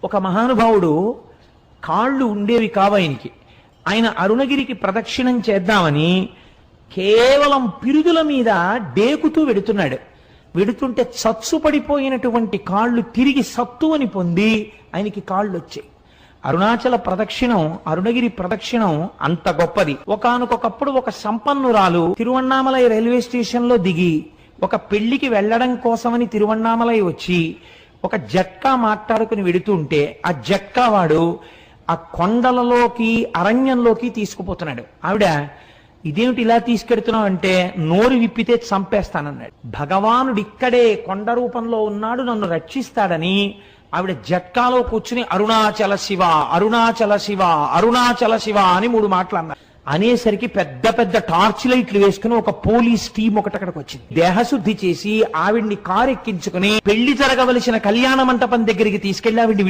ఒక మహానుభావుడు కాళ్ళు ఉండేవి కావు ఆయనకి. ఆయన అరుణగిరికి ప్రదక్షిణం చేద్దామని కేవలం పిరుదుల మీద డేకుతూ వెడుతున్నాడు. వెడుతుంటే చచ్చు పడిపోయినటువంటి కాళ్ళు తిరిగి సత్తువని పొంది ఆయనకి కాళ్ళు వచ్చాయి. అరుణాచల ప్రదక్షిణం, అరుణగిరి ప్రదక్షిణం అంత గొప్పది. ఒకానొకప్పుడు ఒక సంపన్నురాలు తిరువణ్ణామలై రైల్వే స్టేషన్ లో దిగి ఒక పెళ్లికి వెళ్లడం కోసమని తిరువణ్ణామలై వచ్చి ఒక జట్కా మాట్లాడుకుని వెడుతుంటే ఆ జట్కా వాడు ఆ కొండలలోకి అరణ్యంలోకి తీసుకుపోతున్నాడు. ఆవిడ, ఇదేమిటి ఇలా తీసుకెడుతున్నావు అంటే, నోరు విప్పితే చంపేస్తానన్నాడు. భగవానుడు ఇక్కడే కొండ రూపంలో ఉన్నాడు, నన్ను రక్షిస్తాడని ఆవిడ జట్కాలో కూర్చుని అరుణాచల శివ, అరుణాచల శివ, అరుణాచల శివ అని 3 మాటలు అన్నారు. అనేసరికి పెద్ద పెద్ద టార్చ్ లైట్లు వేసుకుని ఒక పోలీస్ టీం ఒకటి అక్కడికి వచ్చింది. దేహశుద్ధి చేసి ఆవిడ్ని కారు ఎక్కించుకుని పెళ్లి జరగవలసిన కళ్యాణ మంటపం దగ్గరికి తీసుకెళ్లి ఆవిడ్ని